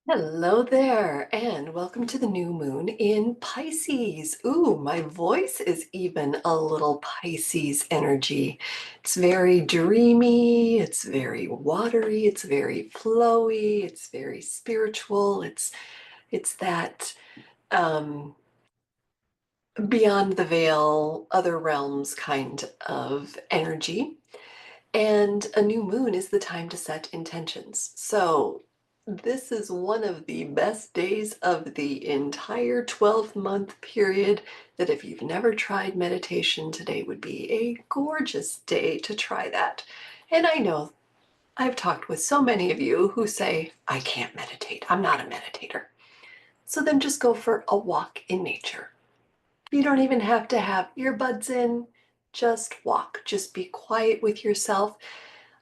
Hello there, and welcome to the new moon in Pisces. Ooh, my voice is even a little Pisces energy. It's very dreamy, it's very watery, it's very flowy, it's very spiritual. It's that um, beyond the veil, other realms kind of energy. And a new moon is the time to set intentions. So, this is one of the best days of the entire 12-month period that if you've never tried meditation, today would be a gorgeous day to try that. And I know I've talked with so many of you who say, I can't meditate, I'm not a meditator. So then just go for a walk in nature. You don't even have to have earbuds in, just walk, just be quiet with yourself.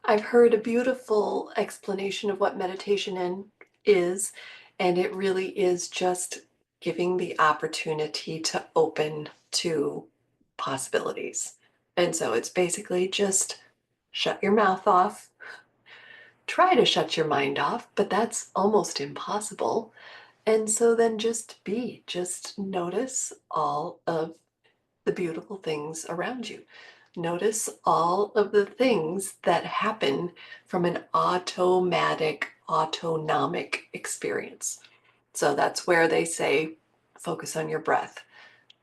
I've heard a beautiful explanation of what is, and it really is just giving the opportunity to open to possibilities. And so it's basically just shut your mouth off, try to shut your mind off, but that's almost impossible. And so then just notice all of the beautiful things around you. Notice all of the things that happen from an autonomic experience. So that's where they say, focus on your breath.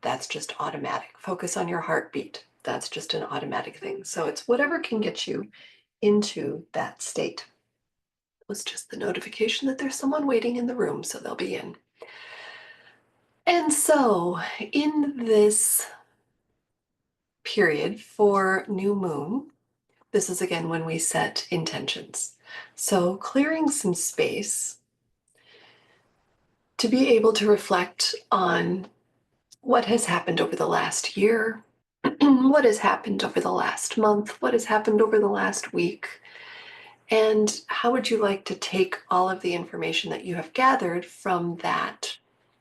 That's just automatic. Focus on your heartbeat. That's just an automatic thing. So it's whatever can get you into that state. It was just the notification that there's someone waiting in the room, so they'll be in. And so in this period for new moon, this is again when we set intentions. So clearing some space to be able to reflect on what has happened over the last year, what has happened over the last month, what has happened over the last week, and how would you like to take all of the information that you have gathered from that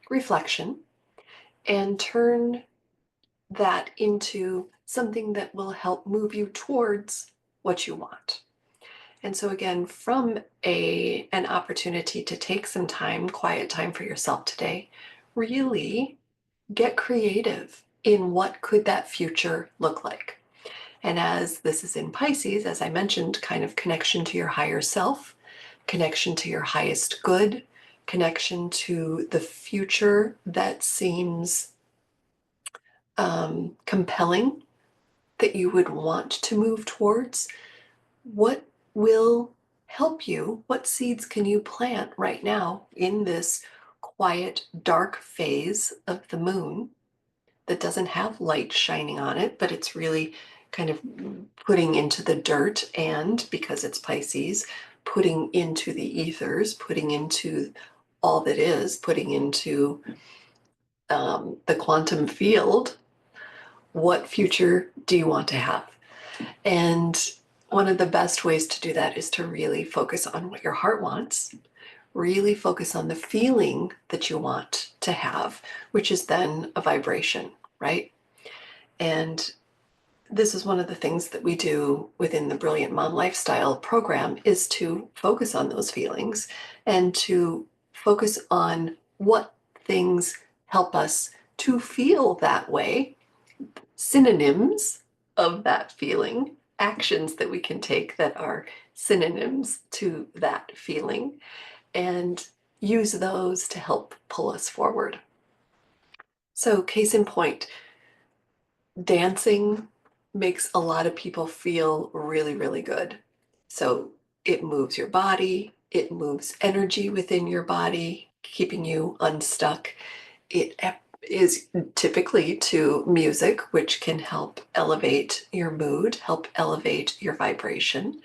reflection and turn that into something that will help move you towards what you want. And so again, from an opportunity to take some time, quiet time for yourself today, really get creative in what could that future look like. And as this is in Pisces, as I mentioned, kind of connection to your higher self, connection to your highest good, connection to the future that seems compelling that you would want to move towards. What will help you? What seeds can you plant right now in this quiet, dark phase of the moon that doesn't have light shining on it, but it's really kind of putting into the dirt, and because it's Pisces, putting into the ethers, putting into all that is, putting into the quantum field. What future do you want to have? And one of the best ways to do that is to really focus on what your heart wants, really focus on the feeling that you want to have, which is then a vibration, right? And this is one of the things that we do within the Brilliant Mom Lifestyle program is to focus on those feelings and to focus on what things help us to feel that way, synonyms of that feeling, actions that we can take that are synonyms to that feeling, and use those to help pull us forward. So, case in point, dancing makes a lot of people feel really, really good. So, it moves your body, it moves energy within your body, keeping you unstuck. It is typically to music, which can help elevate your mood, help elevate your vibration.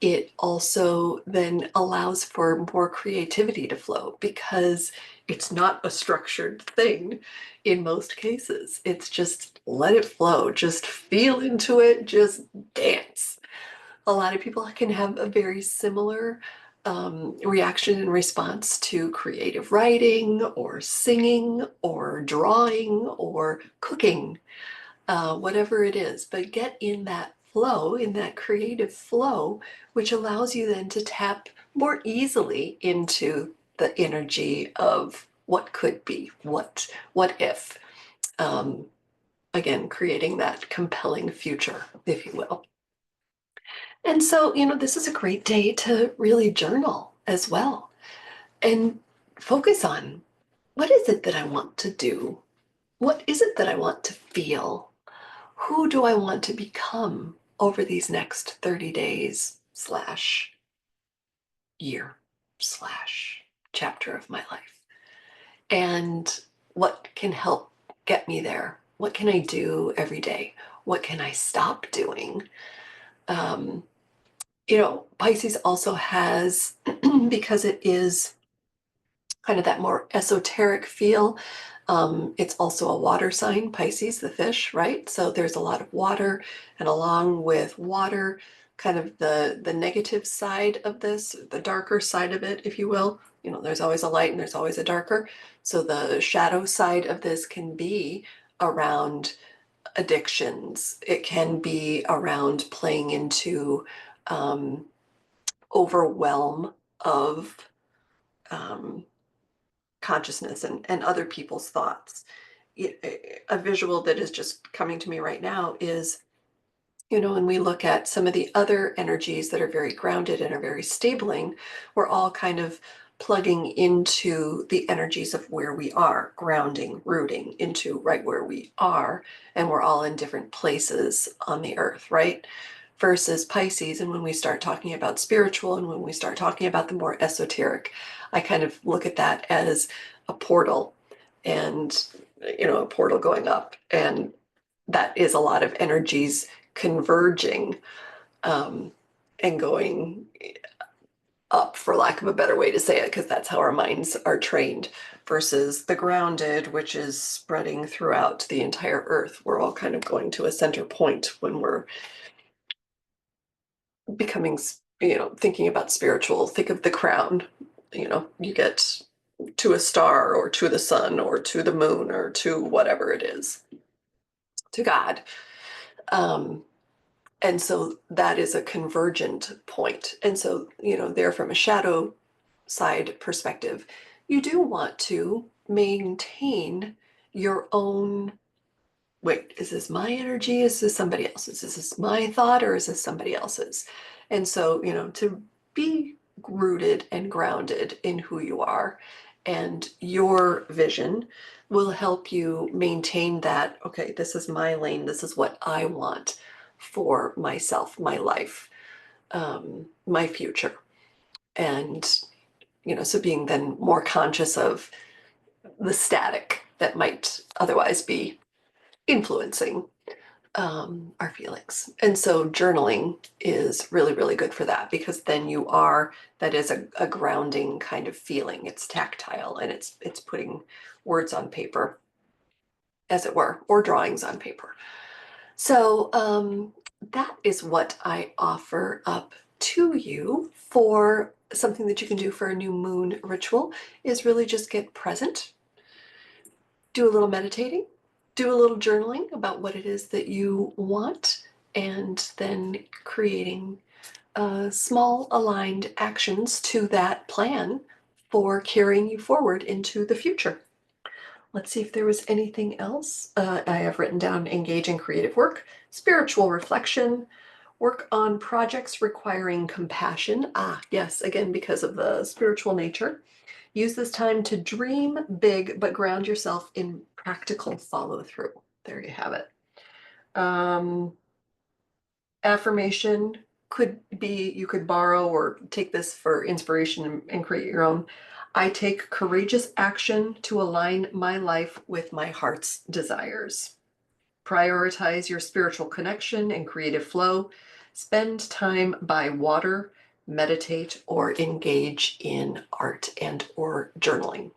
It also then allows for more creativity to flow because it's not a structured thing in most cases. It's just let it flow, just feel into it, just dance. A lot of people can have a very similar reaction and response to creative writing or singing or drawing or cooking, whatever it is. But get in that flow, in that creative flow, which allows you then to tap more easily into the energy of what could be, what if. Um, Again, creating that compelling future, if you will. And so, this is a great day to really journal as well and focus on what is it that I want to do? What is it that I want to feel? Who do I want to become over these next 30 days slash year slash chapter of my life? And what can help get me there? What can I do every day? What can I stop doing? Um, Pisces also has, because it is kind of that more esoteric feel. It's also a water sign, Pisces, the fish, right? So there's a lot of water, and along with water, kind of the negative side of this, the darker side of it, if you will. There's always a light and there's always a darker. So the shadow side of this can be around addictions. It can be around playing into um, overwhelm of um, consciousness and other people's thoughts. A visual that is just coming to me right now is, when we look at some of the other energies that are very grounded and are very stabling, we're all kind of plugging into the energies of where we are, grounding, rooting into right where we are, and we're all in different places on the earth, right? Versus Pisces, and when we start talking about spiritual and when we start talking about the more esoteric, I kind of look at that as a portal, and a portal going up, and that is a lot of energies converging, um, and going up, for lack of a better way to say it, because that's how our minds are trained, versus the grounded, which is spreading throughout the entire earth. We're all kind of going to a center point when we're becoming, thinking about spiritual. Think of the crown. You get to a star or to the sun or to the moon or to whatever it is, to God. Um, and so that is a convergent point. And so, there from a shadow side perspective, you do want to maintain your own. Wait, is this my energy? Is this somebody else's? Is this my thought or is this somebody else's? And so, to be rooted and grounded in who you are and your vision will help you maintain that. Okay, this is my lane. This is what I want for myself, my life, my future. And, so being then more conscious of the static that might otherwise be influencing our feelings. And so journaling is really, really good for that, because then that is a grounding kind of feeling. It's tactile, and it's putting words on paper, as it were, or drawings on paper. So that is what I offer up to you for something that you can do for a new moon ritual, is really just get present, do a little meditating, do a little journaling about what it is that you want, and then creating small aligned actions to that plan for carrying you forward into the future. Let's see if there was anything else. I have written down engage in creative work, spiritual reflection, work on projects requiring compassion. Ah, yes, again, because of the spiritual nature. Use this time to dream big, but ground yourself in practical follow through. There you have it. Affirmation could be, you could borrow or take this for inspiration and create your own. I take courageous action to align my life with my heart's desires. Prioritize your spiritual connection and creative flow. Spend time by water, meditate, or engage in art and or journaling.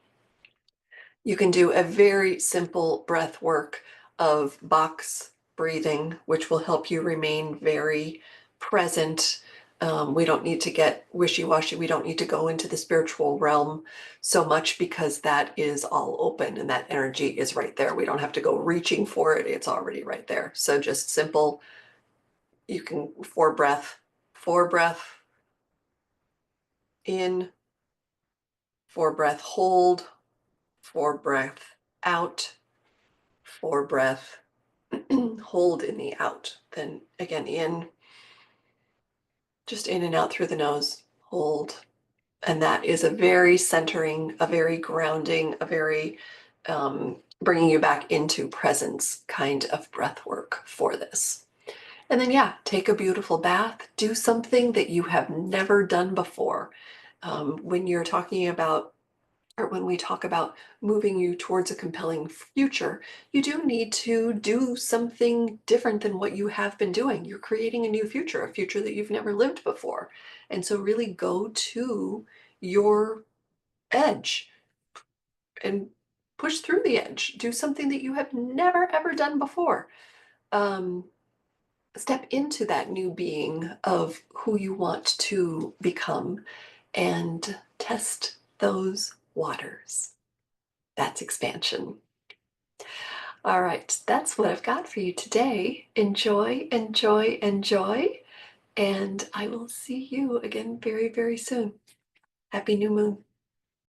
You can do a very simple breath work of box breathing, which will help you remain very present. We don't need to get wishy-washy. We don't need to go into the spiritual realm so much, because that is all open and that energy is right there. We don't have to go reaching for it. It's already right there. So just simple, you can four breath in, 4 breath hold, 4 breath out, 4 breath hold in the out. Then again in, just in and out through the nose, hold. And that is a very centering, a very grounding, a very bringing you back into presence kind of breath work for this. And then, yeah, take a beautiful bath, do something that you have never done before. When you're talking about, or when we talk about moving you towards a compelling future, you do need to do something different than what you have been doing. You're creating a new future, a future that you've never lived before. And so, really go to your edge and push through the edge. Do something that you have never, ever done before. Um, Step into that new being of who you want to become and test those waters. That's expansion. All right, that's what I've got for you today. Enjoy, enjoy, enjoy. And I will see you again very, very soon. Happy new moon.